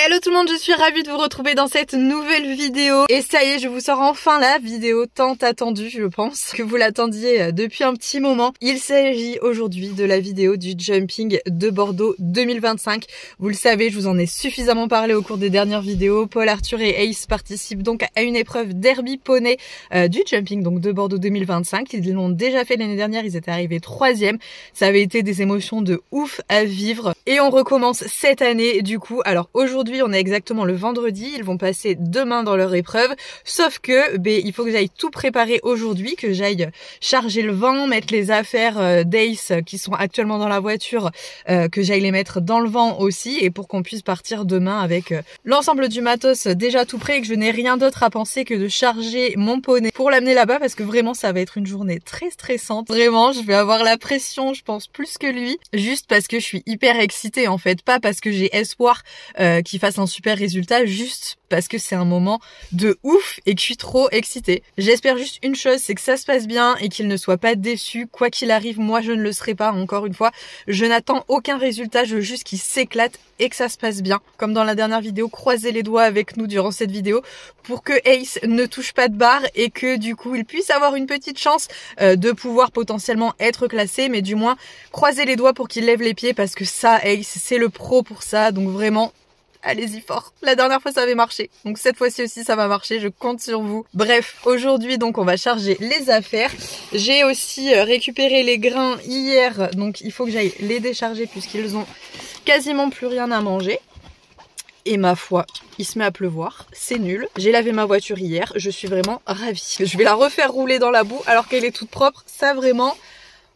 Hello tout le monde, je suis ravie de vous retrouver dans cette nouvelle vidéo. Et ça y est, je vous sors enfin la vidéo tant attendue, je pense, que vous l'attendiez depuis un petit moment. Il s'agit aujourd'hui de la vidéo du jumping de Bordeaux 2025. Vous le savez, je vous en ai suffisamment parlé au cours des dernières vidéos. Paul, Arthur et Ace participent donc à une épreuve derby poney du jumping donc de Bordeaux 2025. Ils l'ont déjà fait l'année dernière, ils étaient arrivés 3e. Ça avait été des émotions de ouf à vivre. Et on recommence cette année du coup. Alors aujourd'hui, on est exactement le vendredi, ils vont passer demain dans leur épreuve, sauf que il faut que j'aille tout préparer aujourd'hui, que j'aille charger le vent, mettre les affaires d'Ace qui sont actuellement dans la voiture, que j'aille les mettre dans le vent aussi, et pour qu'on puisse partir demain avec l'ensemble du matos déjà tout prêt, et que je n'ai rien d'autre à penser que de charger mon poney pour l'amener là-bas, parce que vraiment ça va être une journée très stressante. Vraiment, je vais avoir la pression, je pense, plus que lui, juste parce que je suis hyper excitée en fait, pas parce que j'ai espoir qu'il fasse un super résultat, juste parce que c'est un moment de ouf et que je suis trop excitée. J'espère juste une chose, c'est que ça se passe bien et qu'il ne soit pas déçu. Quoi qu'il arrive, moi je ne le serai pas, encore une fois. Je n'attends aucun résultat, je veux juste qu'il s'éclate et que ça se passe bien. Comme dans la dernière vidéo, croisez les doigts avec nous durant cette vidéo pour que Ace ne touche pas de barre et que du coup il puisse avoir une petite chance de pouvoir potentiellement être classé, mais du moins croisez les doigts pour qu'il lève les pieds, parce que ça, Ace, c'est le pro pour ça, donc vraiment allez-y fort. La dernière fois ça avait marché, donc cette fois-ci aussi ça va marcher, je compte sur vous. Bref, aujourd'hui donc on va charger les affaires. J'ai aussi récupéré les grains hier, donc il faut que j'aille les décharger puisqu'ils ont quasiment plus rien à manger. Et ma foi, il se met à pleuvoir, c'est nul. J'ai lavé ma voiture hier, je suis vraiment ravie. Je vais la refaire rouler dans la boue alors qu'elle est toute propre, ça vraiment,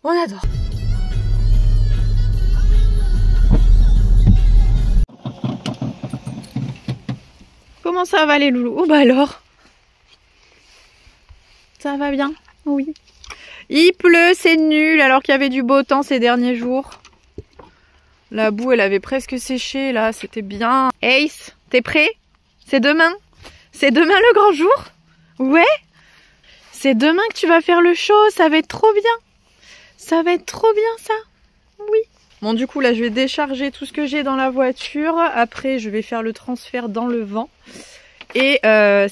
on adore. Comment ça va les loulous? Oh bah alors, ça va bien? Oui. Il pleut, c'est nul, alors qu'il y avait du beau temps ces derniers jours. La boue, elle avait presque séché, là, c'était bien. Ace, t'es prêt? C'est demain? C'est demain le grand jour? Ouais? C'est demain que tu vas faire le show, ça va être trop bien. Ça va être trop bien, ça. Oui. Bon, du coup, là, je vais décharger tout ce que j'ai dans la voiture. Après, je vais faire le transfert dans le vent. Et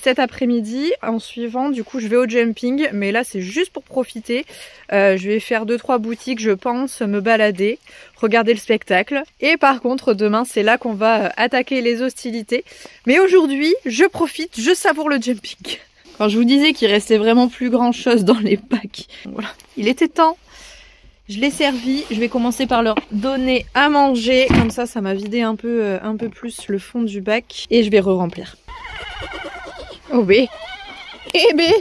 cet après-midi, en suivant, du coup, je vais au jumping. Mais là, c'est juste pour profiter. Je vais faire 2-3 boutiques, je pense, me balader, regarder le spectacle. Et par contre, demain, c'est là qu'on va attaquer les hostilités. Mais aujourd'hui, je profite, je savoure le jumping. Quand je vous disais qu'il restait vraiment plus grand-chose dans les bacs, voilà, il était temps. Je l'ai servi, je vais commencer par leur donner à manger, comme ça m'a vidé un peu plus le fond du bac, et je vais re-remplir. Oh bé, eh bé,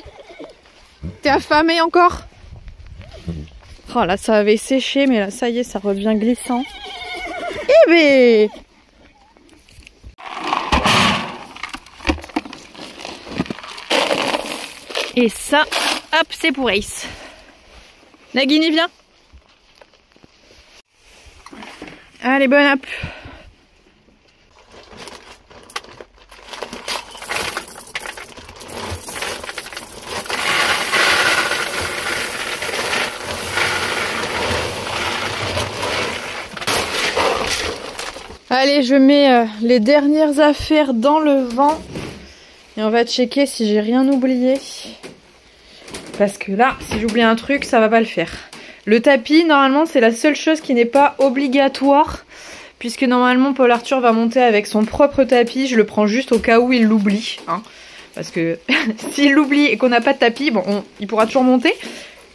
t'es affamé encore? Oh là, ça avait séché, mais là ça y est, ça revient glissant. Eh bé, et ça, hop, c'est pour Ace. Nagini, viens. Allez, bonne app. Allez, je mets les dernières affaires dans le vent et on va checker si j'ai rien oublié. Parce que là, si j'oublie un truc, ça va pas le faire. Le tapis, normalement, c'est la seule chose qui n'est pas obligatoire, puisque normalement, Paul Arthur va monter avec son propre tapis. Je le prends juste au cas où il l'oublie, hein, parce que s'il l'oublie et qu'on n'a pas de tapis, bon, il pourra toujours monter.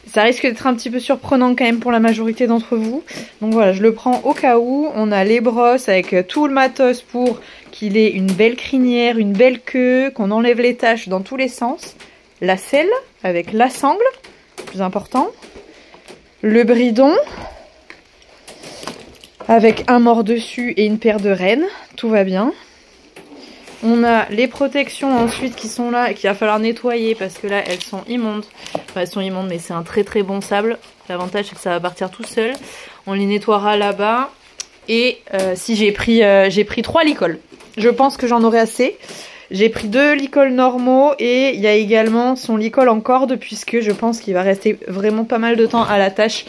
Ça risque d'être un petit peu surprenant quand même pour la majorité d'entre vous. Donc voilà, je le prends au cas où. On a les brosses avec tout le matos pour qu'il ait une belle crinière, une belle queue, qu'on enlève les taches dans tous les sens. La selle avec la sangle, plus important. Le bridon avec un mort dessus et une paire de rênes, tout va bien. On a les protections ensuite qui sont là et qu'il va falloir nettoyer parce que là elles sont immondes. Enfin, elles sont immondes, mais c'est un très très bon sable. L'avantage c'est que ça va partir tout seul. On les nettoiera là-bas. Et si j'ai pris 3 licols. Je pense que j'en aurai assez. J'ai pris 2 licols normaux et il y a également son licol en corde, puisque je pense qu'il va rester vraiment pas mal de temps à la tâche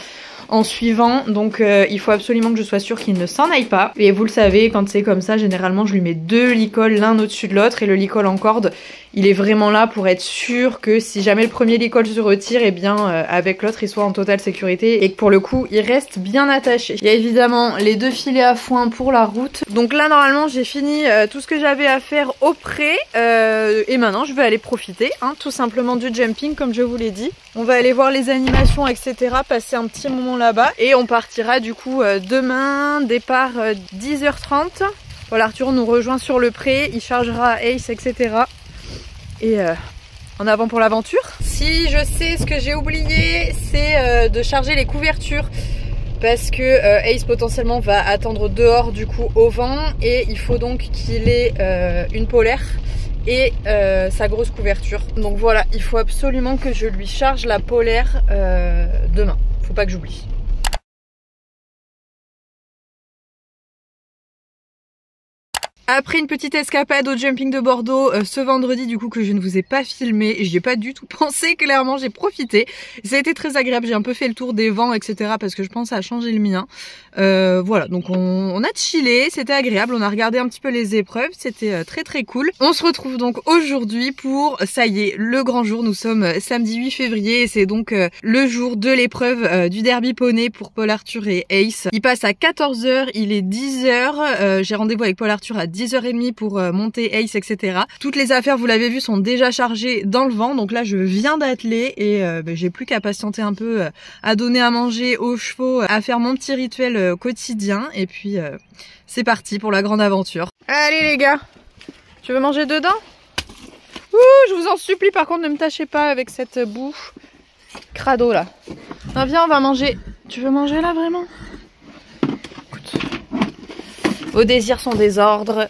en suivant, donc il faut absolument que je sois sûre qu'il ne s'en aille pas. Et vous le savez, quand c'est comme ça, généralement je lui mets 2 licols l'un au-dessus de l'autre, et le licol en corde, il est vraiment là pour être sûr que si jamais le premier licol se retire, et bien avec l'autre il soit en totale sécurité et que pour le coup il reste bien attaché. Il y a évidemment les 2 filets à foin pour la route. Donc là normalement j'ai fini tout ce que j'avais à faire au pré et maintenant je vais aller profiter tout simplement du jumping comme je vous l'ai dit. On va aller voir les animations etc, passer un petit moment là-bas et on partira du coup demain, départ 10h30. Paul Arthur nous rejoint sur le pré, il chargera Ace etc. Et en avant pour l'aventure. Si je sais ce que j'ai oublié, c'est de charger les couvertures parce que Ace potentiellement va attendre dehors du coup au vent et il faut donc qu'il ait une polaire et sa grosse couverture. Donc voilà, il faut absolument que je lui charge la polaire demain. Faut pas que j'oublie. Après une petite escapade au jumping de Bordeaux ce vendredi du coup que je ne vous ai pas filmé, j'y ai pas du tout pensé, clairement j'ai profité. Ça a été très agréable, j'ai un peu fait le tour des vents etc parce que je pense à changer le mien. Voilà, donc on a chillé, c'était agréable, on a regardé un petit peu les épreuves, c'était très cool. On se retrouve donc aujourd'hui pour, ça y est, le grand jour, nous sommes samedi 8 février et c'est donc le jour de l'épreuve du derby poney pour Paul Arthur et Ace. Il passe à 14 h, il est 10 h, j'ai rendez-vous avec Paul Arthur à 10h30 pour monter Ace etc. Toutes les affaires vous l'avez vu sont déjà chargées dans le vent, donc là je viens d'atteler et j'ai plus qu'à patienter un peu, à donner à manger aux chevaux, à faire mon petit rituel quotidien et puis c'est parti pour la grande aventure. Allez les gars, tu veux manger dedans? Ouh, je vous en supplie, par contre ne me tâchez pas avec cette bouche crado là. Non, viens on va manger. Tu veux manger là vraiment? Écoute, vos désirs sont des ordres.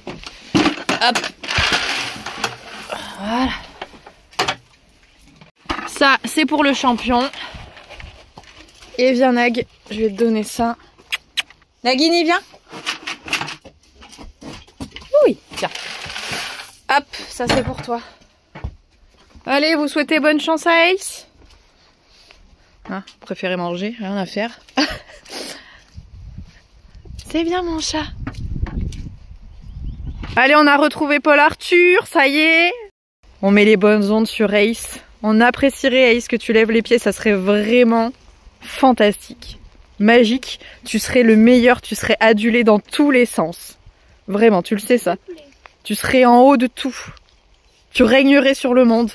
Hop. Voilà. Ça c'est pour le champion. Et viens Nag, je vais te donner ça. Nagini, viens. Oui, tiens. Hop, ça c'est pour toi. Allez, vous souhaitez bonne chance à Ace. Préférez manger, rien à faire. C'est bien mon chat. Allez, on a retrouvé Paul Arthur, ça y est. On met les bonnes ondes sur Ace. On apprécierait Ace que tu lèves les pieds, ça serait vraiment fantastique. Magique, tu serais le meilleur, tu serais adulé dans tous les sens. Vraiment, tu le sais ça. Tu serais en haut de tout. Tu régnerais sur le monde.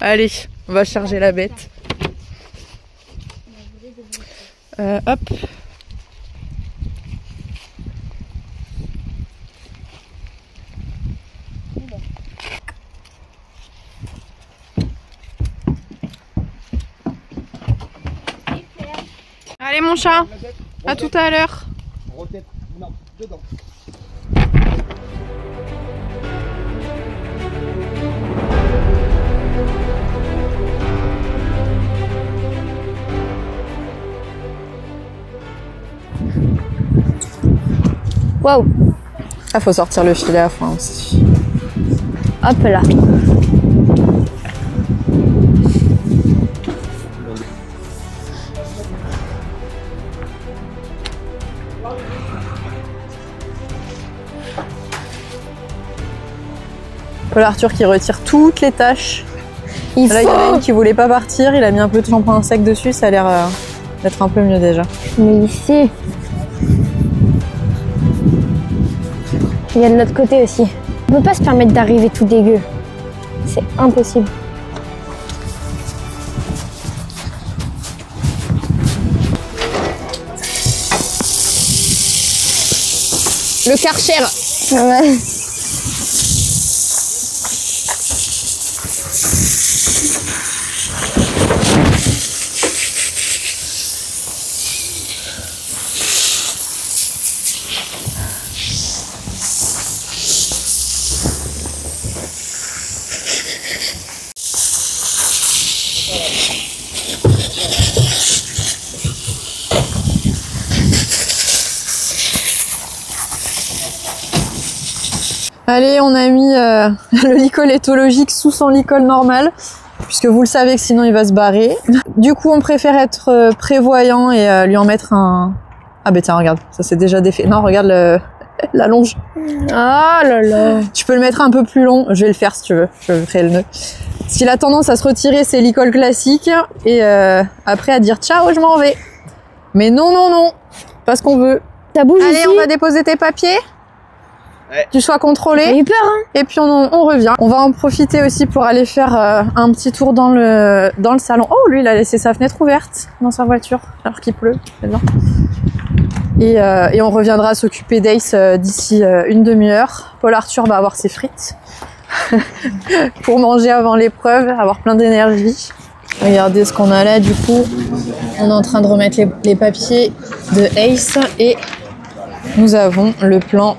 Allez, on va charger la bête. Hop. Allez mon chat, à tout à l'heure. Non, dedans. Waouh. Ah, faut sortir le filet à fond aussi. Hop là. Paul Arthur qui retire toutes les tâches. Là, il y en a une qui voulait pas partir, il a mis un peu de shampoing sec dessus, ça a l'air d'être un peu mieux déjà. Mais ici, il y a de l'autre côté aussi. On peut pas se permettre d'arriver tout dégueu. C'est impossible. Le Karcher. Ouais. Allez, on a mis le licol éthologique sous son licol normal. puisque vous le savez que sinon il va se barrer. Du coup, on préfère être prévoyant et lui en mettre un... Ah ben tiens, regarde, ça c'est déjà défait. Non, regarde la longe. Ah là là. Tu peux le mettre un peu plus long. Je vais le faire si tu veux. Je vais créer le nœud. S'il a tendance à se retirer, c'est l'icôle classique. Et après à dire ciao, je m'en vais. Mais non, non, non. Pas ce qu'on veut. Ça bouge Allez, ici. on va déposer tes papiers. Ouais. Tu sois contrôlé. J'ai eu peur, hein. Et puis on revient. On va en profiter aussi pour aller faire un petit tour dans le salon. Oh, lui, il a laissé sa fenêtre ouverte dans sa voiture alors qu'il pleut. C'est bien. Et on reviendra s'occuper d'Ace d'ici une demi-heure. Paul Arthur va avoir ses frites pour manger avant l'épreuve, avoir plein d'énergie. Regardez ce qu'on a là, du coup. On est en train de remettre les papiers de Ace et nous avons le plan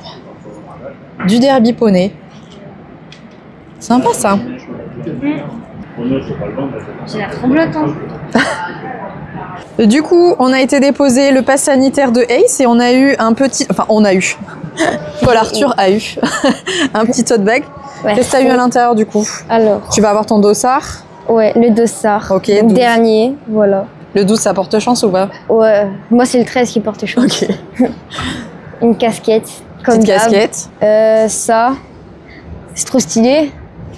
du derby poney. Sympa ça. J'ai la tremblote, hein. Du coup, on a été déposer le pass sanitaire de Ace et on a eu un petit... Enfin, on a eu. Paul Arthur a eu un petit tote bag. Ouais. Qu'est-ce que t'as eu à l'intérieur du coup? Alors, Tu vas avoir ton dossard. ouais, le dossard. Ok, Le 12. dernier, voilà. Le 12, ça porte chance ou pas? Ouais, moi c'est le 13 qui porte chance. Ok. Une casquette, comme Petite d'hab. casquette. Ça, c'est trop stylé.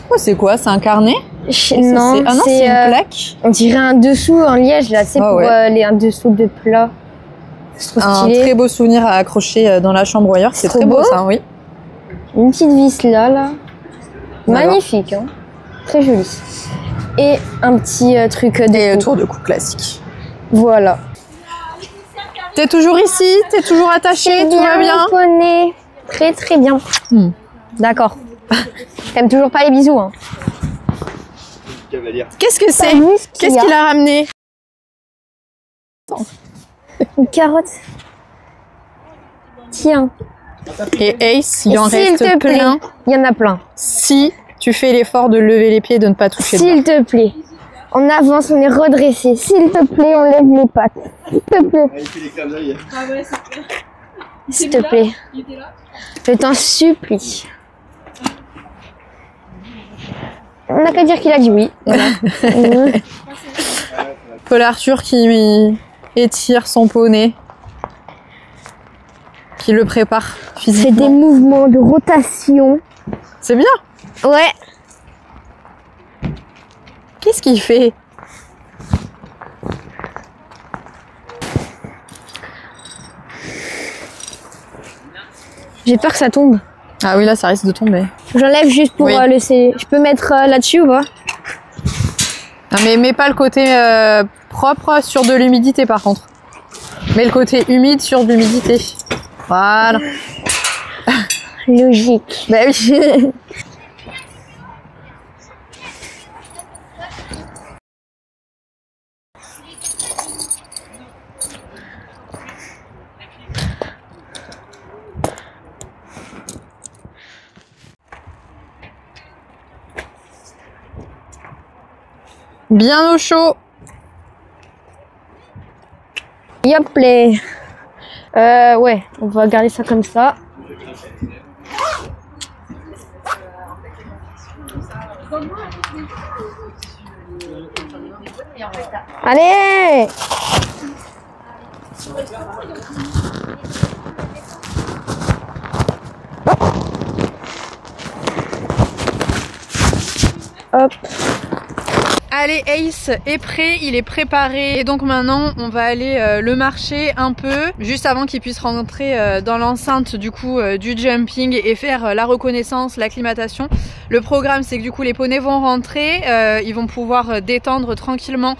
Oh, c'est quoi? C'est un carnet? Non, Ah non, c'est une plaque. on dirait un dessous en liège là, c'est Ah pour ouais. les un dessous de plat. C'est trop Un stylé. très beau souvenir à accrocher dans la chambre ou ailleurs. C'est Trop très beau beau. ça, oui. Une petite vis là. D'accord. Magnifique, hein. Très joli. Et un petit truc de Et le cou. tour de cou classique. Voilà. T'es toujours ici? T'es toujours attaché? Tout va bien? Poney. Très très bien. Hmm. D'accord. T'aimes toujours pas les bisous, hein. Cavalière. Qu'est-ce que c'est? T'as vu ce qu'il y Qu'est-ce qu'il a ramené? Une carotte. Tiens. Et Ace, il Et en s'il reste te plaît, plein. il y en a plein. Si tu fais l'effort de lever les pieds et de ne pas toucher le S'il te plaît. On avance, on est redressé. S'il te plaît, on lève les pattes. S'il te plaît. Il fait des clins d'œil. S'il te plaît. Je t'en supplie. On n'a qu'à dire qu'il a dit oui. Voilà. Paul Arthur qui étire son poney, qui le prépare C'est physiquement. des mouvements de rotation. C'est bien. Ouais. Qu'est-ce qu'il fait? J'ai peur que ça tombe. Ah oui, là, ça risque de tomber. J'enlève juste pour Oui. laisser. Je peux mettre là-dessus ou pas? Non, mais mets pas le côté propre sur de l'humidité, par contre. Mets le côté humide sur de l'humidité. Voilà. Logique. Bah oui. Bien au chaud. Yop les. Ouais, on va garder ça comme ça. Allez! Hop. Allez, Ace est prêt, il est préparé et donc maintenant on va aller le marcher un peu juste avant qu'il puisse rentrer dans l'enceinte du coup du jumping et faire la reconnaissance, l'acclimatation. Le programme c'est que du coup les poneys vont rentrer, ils vont pouvoir détendre tranquillement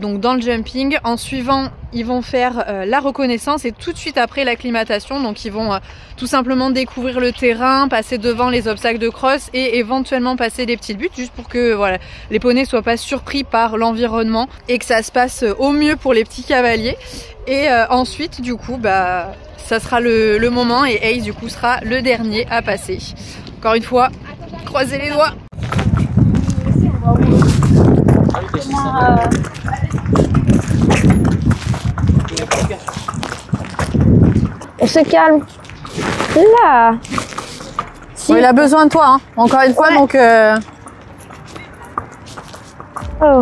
donc dans le jumping. En suivant ils vont faire la reconnaissance et tout de suite après l'acclimatation, donc ils vont tout simplement découvrir le terrain, passer devant les obstacles de cross et éventuellement passer des petites buttes juste pour que voilà, les poneys soient pas surpris par l'environnement et que ça se passe au mieux pour les petits cavaliers. Et ensuite du coup bah ça sera le moment et Ace du coup sera le dernier à passer. Encore une fois, croisez les doigts. On se calme. Là. Si. Bon, il a besoin de toi, hein. Encore une fois, Ouais. donc Oh.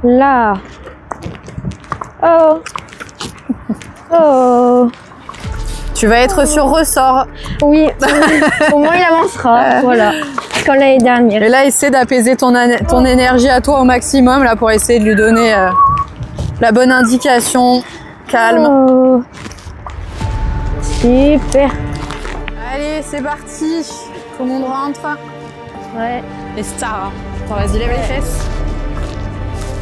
Là. Oh. Oh. Tu vas être sur ressort. Oui, au moins il avancera. Voilà. Comme l'année dernière. Et là, essaie d'apaiser ton énergie à toi au maximum là pour essayer de lui donner la bonne indication. Calme. Oh. Super. Allez, c'est parti. Tout le monde rentre. Ouais. Et star. Attends, vas-y, lève les fesses.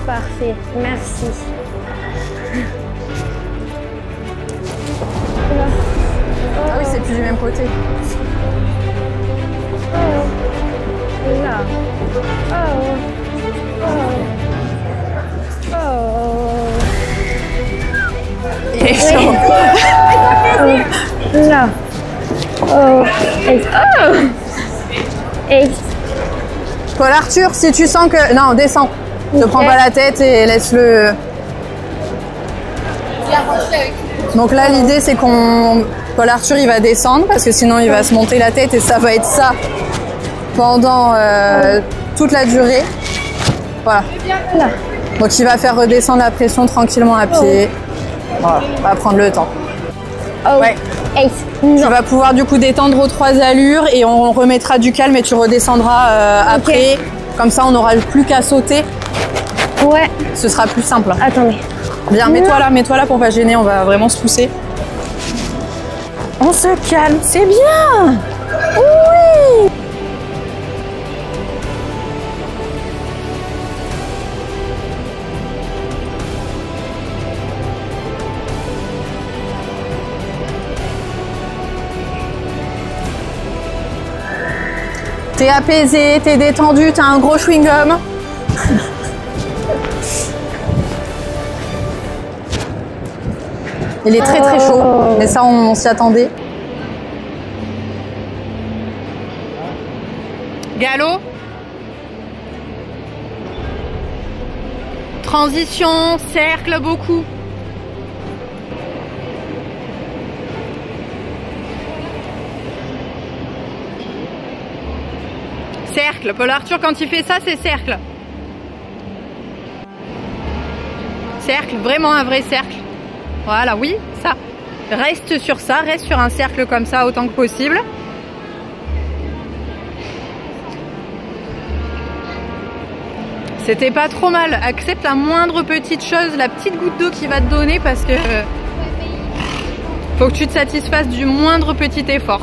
Parfait. Merci. Ah oui, c'est plus du même côté. Oh. Là. Oh. Oh. Oh. Il est chaud. Oh. Là. Oh. Oh. Et. Paul Arthur, si tu sens que... Non, descends. Ne prends pas la tête et laisse-le... Donc là, l'idée, c'est qu'on... Paul Arthur, il va descendre parce que sinon, il va se monter la tête et ça va être ça pendant toute la durée. Voilà. Donc, il va faire redescendre la pression tranquillement à pied. Voilà, on va prendre le temps. Oh. Ouais. Tu vas pouvoir du coup détendre aux 3 allures et on remettra du calme et tu redescendras après. Comme ça, on n'aura plus qu'à sauter. Ouais. Ce sera plus simple. Attendez. Bien, mets-toi là pour pas gêner, on va vraiment se pousser. On se calme, c'est bien. Oui. T'es apaisé, t'es détendu, t'as un gros chewing-gum. Il est très très chaud, mais ça on s'y attendait. Galop. Transition, cercle beaucoup. Cercle, Paul Arthur quand il fait ça c'est cercle. Cercle, vraiment un vrai cercle. Voilà, oui, ça. Reste sur ça, reste sur un cercle comme ça autant que possible. C'était pas trop mal. Accepte la moindre petite chose, la petite goutte d'eau qu'il va te donner parce que faut que tu te satisfasses du moindre petit effort.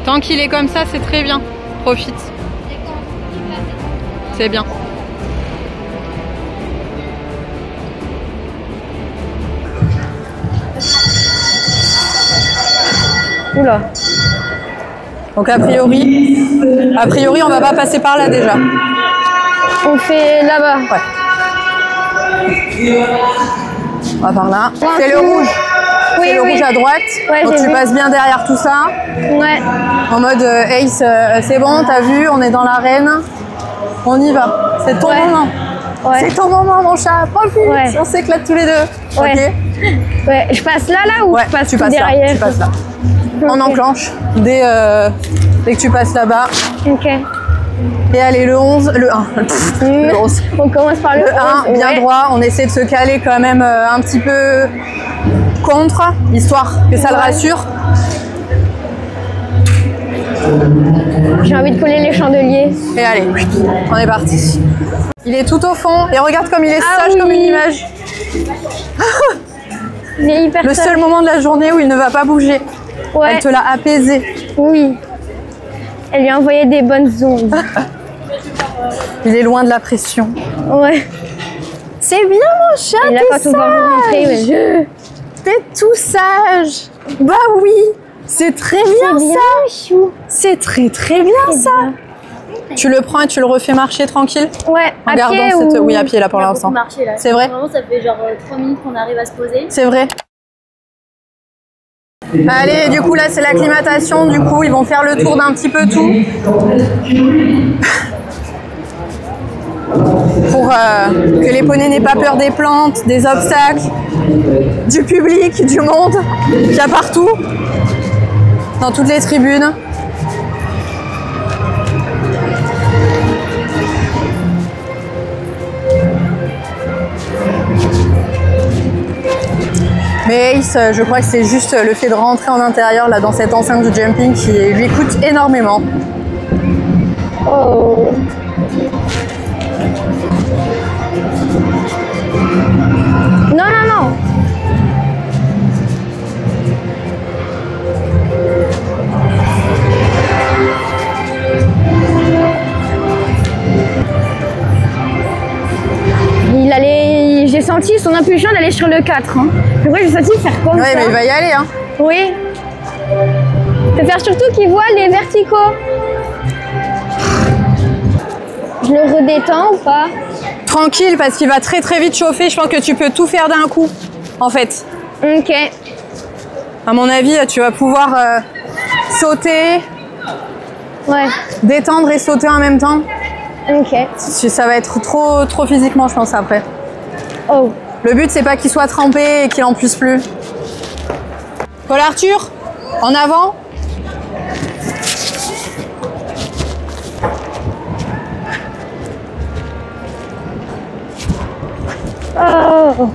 Tant qu'il est comme ça, c'est très bien. Profite. C'est bien. Oula. Donc a priori, on va pas passer par là déjà. On fait là-bas. Ouais. On va par là. C'est le rouge. Oui, c'est le rouge à droite. Ouais, donc tu vu. passes bien derrière tout ça. Ouais. En mode Ace, c'est bon, t'as vu, on est dans l'arène. On y va. C'est ton moment. Ouais. C'est ton moment, mon chat. Profite. Ouais. On s'éclate tous les deux. Ouais. Ok. Ouais. Je passe là ou je passe tu tout passes derrière? là. Tu passes là. Okay. On enclenche dès que tu passes là-bas. Ok. Et allez, le 11, le 1. Le 11. On commence par le 1, bien droit. On essaie de se caler quand même un petit peu contre, histoire que ça le rassure. J'ai envie de coller les chandeliers. Et allez, on est parti. Il est tout au fond et regarde comme il est sage comme une image. Il est hyper Le sage. seul moment de la journée où il ne va pas bouger. Ouais. Elle te l'a apaisé. Oui. Elle lui a envoyé des bonnes ondes. Il est loin de la pression. Ouais. C'est bien mon chat, Et là, quand on va rentrer, ouais. T'es tout sage. Bah oui, c'est très bien ça. C'est très très bien ça. Tu le prends et tu le refais marcher tranquille. Ouais, en à gardant pied cette... ou... Oui, à pied là pour l'instant. C'est vrai. Vraiment, ça fait genre 3 minutes qu'on arrive à se poser. C'est vrai. Allez, du coup là c'est l'acclimatation, du coup ils vont faire le tour d'un petit peu tout. Pour que les poneys n'aient pas peur des plantes, des obstacles, du public, du monde, qu'il y a partout, dans toutes les tribunes. Mais Ace, je crois que c'est juste le fait de rentrer en intérieur là dans cette enceinte du jumping qui lui coûte énormément. Oh. Non, non, non. J'ai senti son impulsion d'aller sur le 4. Hein. Après, j'ai senti faire comme ça. Ouais, mais il va y aller. Hein. Oui. Faut faire surtout qu'il voit les verticaux. Je le redétends ou pas? Tranquille, parce qu'il va très très vite chauffer. Je pense que tu peux tout faire d'un coup, en fait. Ok. À mon avis, tu vas pouvoir sauter, ouais, détendre et sauter en même temps. Ok. Ça va être trop physiquement, je pense, après. Oh. Le but, c'est pas qu'il soit trempé et qu'il en puisse plus. Paul Arthur, en avant. Oh.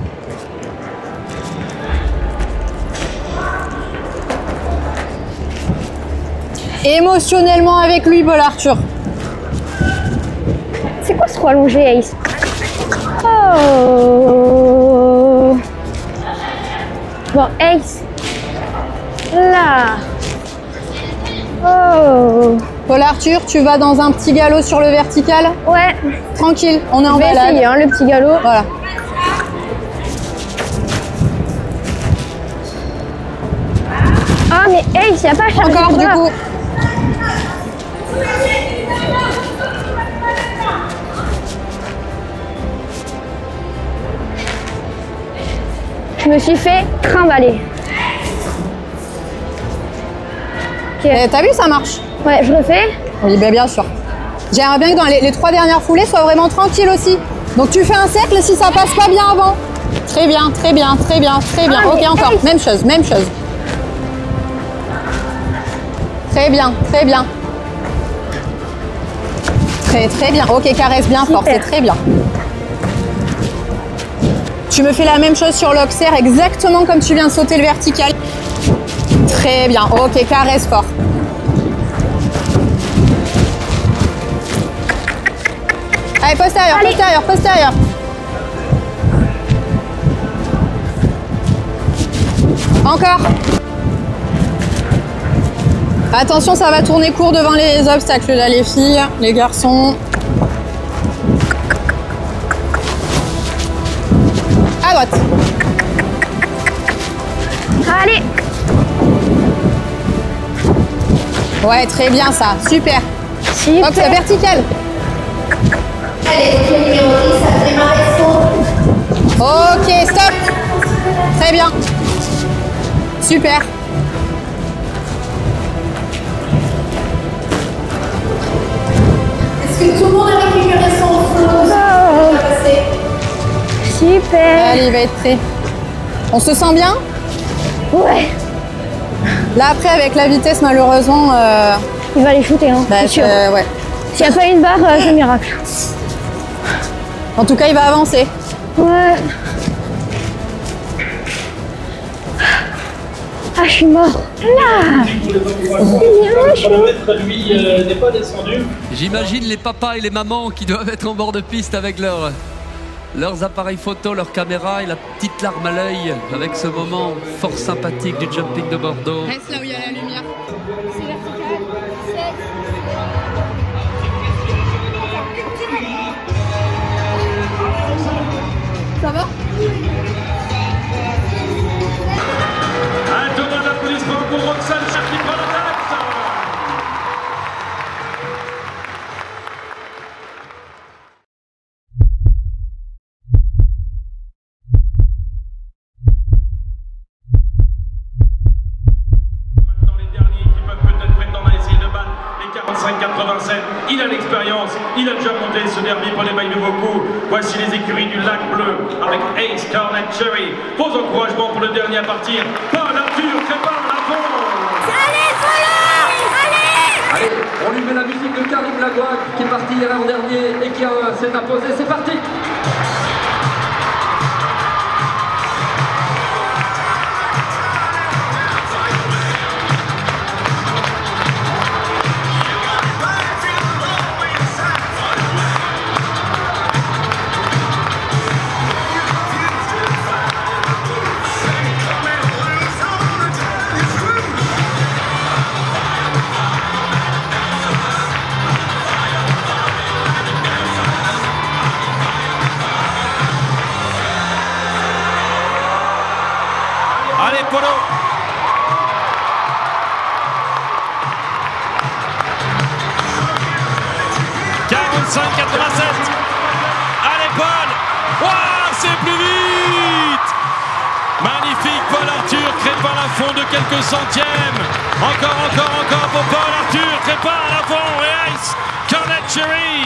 Émotionnellement avec lui, Paul Arthur. C'est quoi ce rallongé, Ace? Oh. Bon, Ace. Là. Oh. Paul Arthur, tu vas dans un petit galop sur le vertical? Ouais. Tranquille, on est en balade. Je vais essayer, hein, le petit galop. Voilà. Ah, mais Ace, il n'y a pas à charger. Encore, du coup. Je me suis fait trimballer. Okay. T'as vu, ça marche? Ouais, je refais. Oui, bien sûr. J'aimerais bien que dans les 3 dernières foulées, soit vraiment tranquille aussi. Donc tu fais un cercle si ça passe pas bien avant. Très bien, très bien, très bien, très bien. Ok, encore. Même chose, même chose. Très bien, très bien. Très bien. Ok, caresse bien fort, c'est très bien. Tu me fais la même chose sur l'oxer, exactement comme tu viens de sauter le vertical. Très bien. Ok, caresse fort. Allez, postérieur, postérieur, postérieur. Encore. Attention, ça va tourner court devant les obstacles là, les filles, les garçons. À droite. Allez. Ouais, très bien ça, super. Super. Hop, c'est vertical. Allez, le numéro 10, ça démarre faux. Ok, stop. Très bien. Super. Est-ce que tout le monde a récupéré son flow? Super. Allez, il va être prêt. On se sent bien? Ouais. Là, après, avec la vitesse, malheureusement... Il va les shooter, hein, bah, c'est sûr. Ouais. S'il n'y a pas une barre, c'est miracle. En tout cas, il va avancer. Ouais. Ah, je suis mort. Là. Lui n'est pas descendu. J'imagine les papas et les mamans qui doivent être en bord de piste avec leurs appareils photo, leurs caméras et la petite larme à l'œil avec ce moment fort sympathique du jumping de Bordeaux. Reste là où il y a la lumière. C'est vertical. Ça va? Un tonnerre d'applaudissements pour Roxane Cherki-Palatat. 45-87. Il a l'expérience, il a déjà monté ce derby pour les mailles de beaucoup. Voici les écuries du Lac Bleu avec Ace, Scarlet Cherry. Vos encouragements pour le dernier à partir. Paul Arthur, prépare la bombe. Allez, on lui met la musique de Karim Lagouag qui est parti hier en dernier et qui s'est imposé. C'est parti. Allez, Polo. Allez, Paul. Wow, c'est plus vite. Magnifique, Paul Arthur, Crépin à fond de quelques centièmes. Encore pour Paul Arthur, Crépin à fond et Ice, Scarlet Cherry.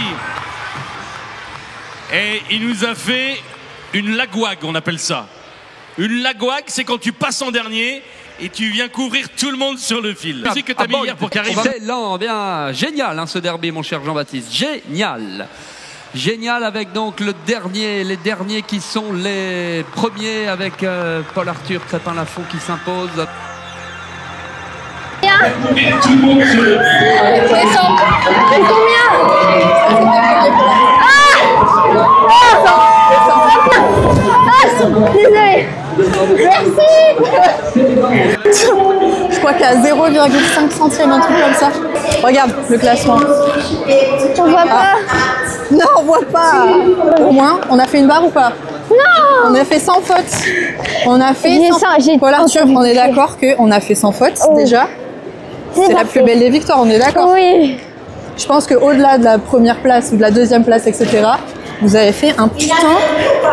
Et il nous a fait une lagouag, on appelle ça. Une lagouag, c'est quand tu passes en dernier et tu viens couvrir tout le monde sur le fil. La musique que tu as mis hier pour Karim. Excellent, bien génial ce derby, mon cher Jean-Baptiste. Génial. Génial avec donc les derniers qui sont les premiers avec Paul Arthur, Crépin Lafont qui s'impose. Et tout le monde se... Désolé. Merci. Je crois qu'à 0,5 centième, un truc comme ça. Regarde le classement. On voit pas. Non, on voit pas. Au moins, on a fait une barre ou pas? Non. On a fait sans faute. On a fait J'ai sans... ça, j'ai Paul Arthur, on est d'accord qu'on a fait sans faute déjà. C'est la plus belle des victoires, on est d'accord? Oui. Je pense qu'au-delà de la première place ou de la deuxième place, etc., vous avez fait un putain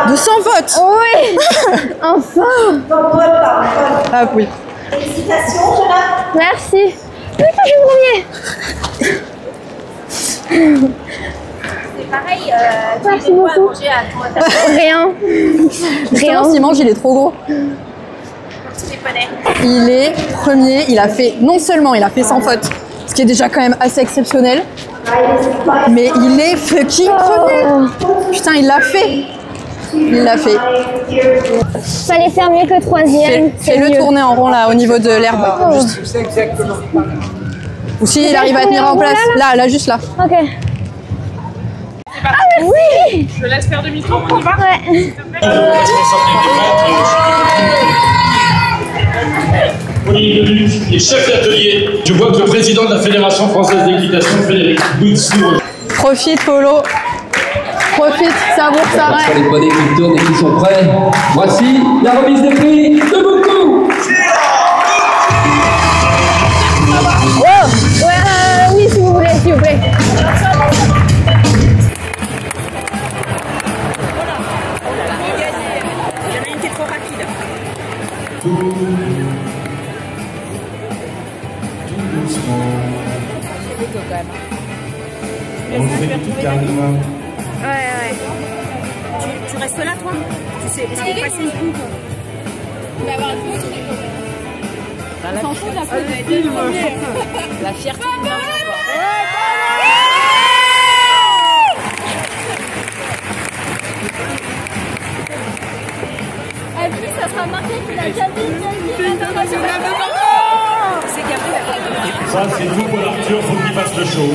de 100 votes. Oui. Enfin. Ah oui. Félicitations, Jonathan. Merci. Putain, j'ai premier. C'est pareil, Merci tu fais quoi à beaucoup. manger à toi, ta Rien. Justement, s'il mange, il est trop gros. tu les connais. Il est premier, il a fait, non seulement il a fait 100 fautes, ce qui est déjà quand même assez exceptionnel, mais il est fucking premier. Putain, il l'a fait. Il l'a fait. Fallait faire mieux que troisième. Fais-le tourner en rond là, au niveau de l'herbe. Juste. Ou si il arrive à tenir en place. Là, juste là. Ok. Ah mais oui. Je laisse faire demi-tour, on y va. Ouais. Olivier Deluc est chef d'atelier. Je vois que le président de la Fédération française d'équitation, Frédéric Boutsou. Profite, Polo. Profite, savoure ça. Sur les bonnets qui tournent et qui sont prêts. Voici la remise des prix de beaucoup. Oh. Ouais, oui, s'il vous plaît, s'il vous plaît. Ouais. Tu restes là, toi? Tu sais, est-ce qu'on passe une coupe? On va avoir un coup, on s'en fout, la fierté. En plus, ça sera marqué qu'il a déjà dit C'est Gabriel. Ça, c'est tout pour Arthur, faut qu'il fasse le show.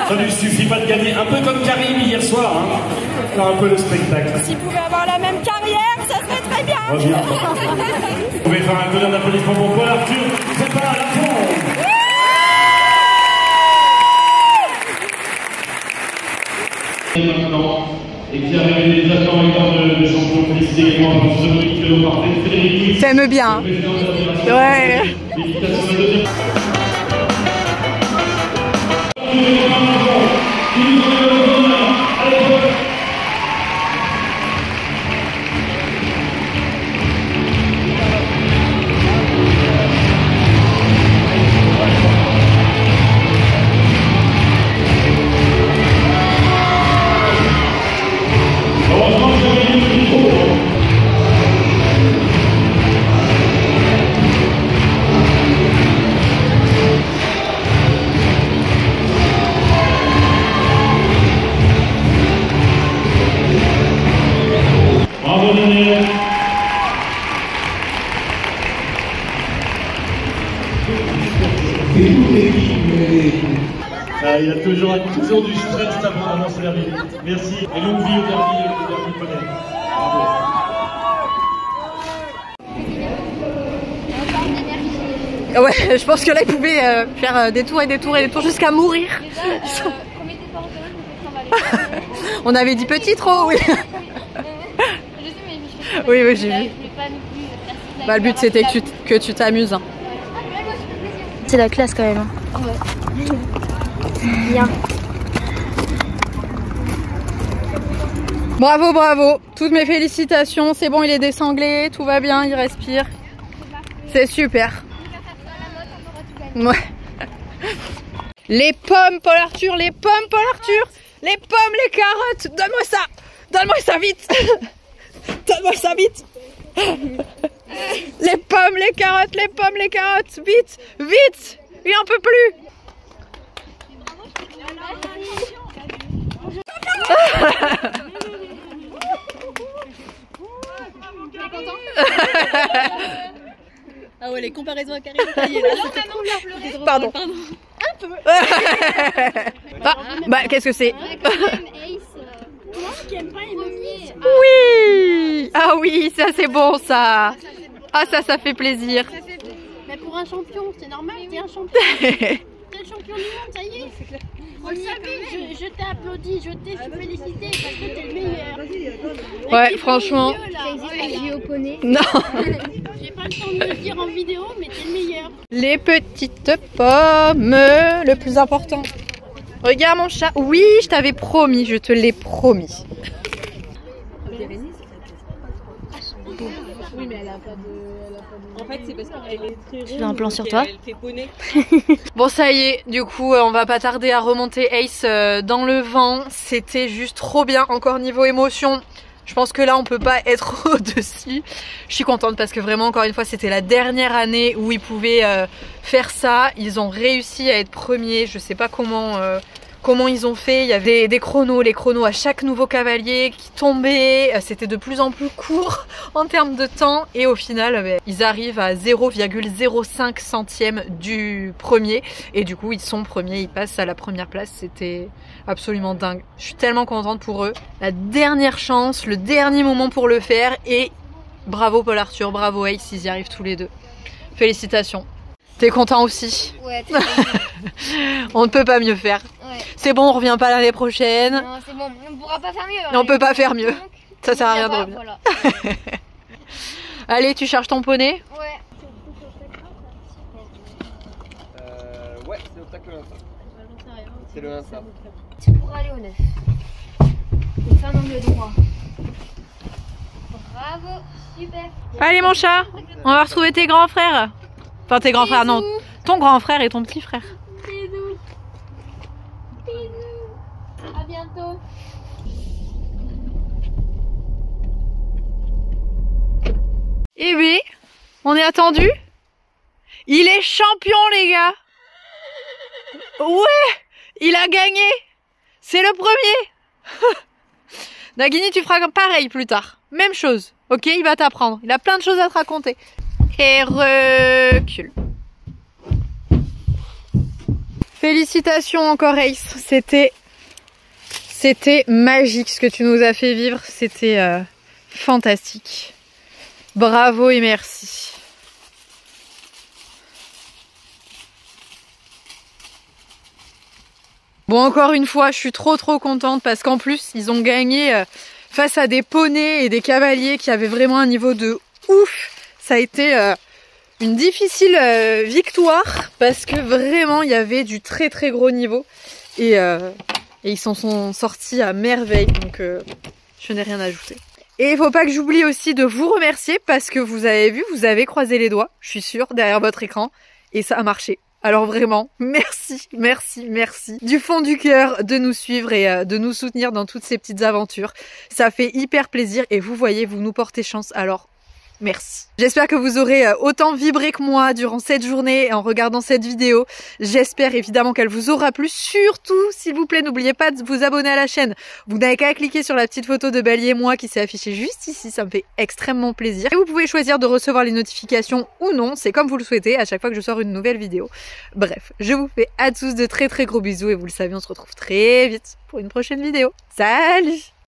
Ça ne lui suffit pas de gagner, un peu comme Karim hier soir, hein. Faire un peu le spectacle. S'il pouvait avoir la même carrière, ça serait très bien. Reviens. Vous pouvez faire un peu d'applaudissement pour Paul Arthur, prépare la pompe. Maintenant, et qui a révélé les attentes de champion félicité également par ce prix que l'on partait Frédéric. T'aimes bien. Ouais. L'équitation de deuxième. Il a toujours du stress avant d'annoncer la vie. Merci. Et longue vie au dernier poney. Bravo. Ouais, je pense que là, il pouvait faire des tours et des tours et des tours jusqu'à mourir. On avait dit petit trop, oui. Oui, oui, j'ai vu. Bah, le but, c'était que tu t'amuses. Hein. C'est la classe quand même. Hein. Ouais. Bien. Bravo, bravo. Toutes mes félicitations. C'est bon, il est désanglé. Tout va bien, il respire. C'est super. Ouais. Les pommes, Paul Arthur, les pommes, Paul Arthur. Les pommes, les carottes. Donne-moi ça. Donne-moi ça vite. Donne-moi ça vite. Les pommes, les carottes, les pommes, les carottes. Vite, vite. Il en peut plus. Ah ouais, les comparaisons à Karim, ça y est, là, c'était trop bien. Pardon. Un peu. Bah, qu'est-ce que c'est? Oui. Ah oui, ça c'est bon ça. Ah ça fait plaisir. Mais pour un champion, c'est normal, t'es un champion. T'es le champion du monde, ça y est. On le savait, je t'ai applaudi, je t'ai félicité parce que t'es le meilleur. Ouais, franchement. Non. J'ai pas le temps de le dire en vidéo, mais t'es le meilleur. Les petites pommes, le plus important. Regarde mon chat. Oui, je t'avais promis, je te l'ai promis. Oui, mais elle a pas de... En fait, c'est parce qu'elle est très ronde. Tu veux un plan sur toi? Bon, ça y est, du coup, on va pas tarder à remonter Ace dans le vent. C'était juste trop bien, encore niveau émotion. Je pense que là, on peut pas être au-dessus. Je suis contente parce que vraiment, encore une fois, c'était la dernière année où ils pouvaient faire ça. Ils ont réussi à être premiers. Je sais pas comment ils ont fait. Il y avait des chronos, les chronos à chaque nouveau cavalier qui tombaient. C'était de plus en plus court en termes de temps. Et au final, ils arrivent à 0,05 centième du premier. Et du coup, ils sont premiers. Ils passent à la première place. C'était absolument dingue. Je suis tellement contente pour eux. La dernière chance, le dernier moment pour le faire. Et bravo Paul Arthur, bravo Ace, ils y arrivent tous les deux. Félicitations. T'es content aussi? Ouais, on ne peut pas mieux faire. Ouais. C'est bon, on revient pas l'année prochaine. Non, c'est bon, on ne pourra pas faire mieux. On peut pas faire mieux. Donc, Ça sert à rien de revenir. Voilà. Allez, tu charges ton poney? Ouais. Ouais, c'est l'obstacle 1 ça. C'est le 1 ça. Tu pourras aller au 9. Et faire un angle droit. Bravo, super. Allez mon chat, on va retrouver tes grands frères. Enfin tes grands frères, non. Ton grand frère et ton petit frère. Bisous. Bisous. À bientôt. Eh oui, on est attendu. Il est champion les gars. Ouais, il a gagné. C'est le premier. Nagini, tu feras pareil plus tard. Même chose. Ok, il va t'apprendre. Il a plein de choses à te raconter. Et recule. Félicitations encore Ace. C'était magique ce que tu nous as fait vivre. C'était fantastique. Bravo et merci. Bon, encore une fois, je suis trop contente parce qu'en plus, ils ont gagné face à des poneys et des cavaliers qui avaient vraiment un niveau de ouf. Ça a été une difficile victoire parce que vraiment, il y avait du très gros niveau. Et ils s'en sont sortis à merveille, donc je n'ai rien à ajouter. Et il faut pas que j'oublie aussi de vous remercier parce que vous avez vu, vous avez croisé les doigts, je suis sûre, derrière votre écran. Et ça a marché. Alors vraiment, merci du fond du cœur de nous suivre et de nous soutenir dans toutes ces petites aventures. Ça fait hyper plaisir et vous voyez, vous nous portez chance. Alors Merci. J'espère que vous aurez autant vibré que moi durant cette journée en regardant cette vidéo. J'espère évidemment qu'elle vous aura plu. Surtout, s'il vous plaît, n'oubliez pas de vous abonner à la chaîne. Vous n'avez qu'à cliquer sur la petite photo de Bali et moi qui s'est affichée juste ici. Ça me fait extrêmement plaisir. Et vous pouvez choisir de recevoir les notifications ou non. C'est comme vous le souhaitez à chaque fois que je sors une nouvelle vidéo. Bref, je vous fais à tous de très gros bisous et vous le savez, on se retrouve très vite pour une prochaine vidéo. Salut!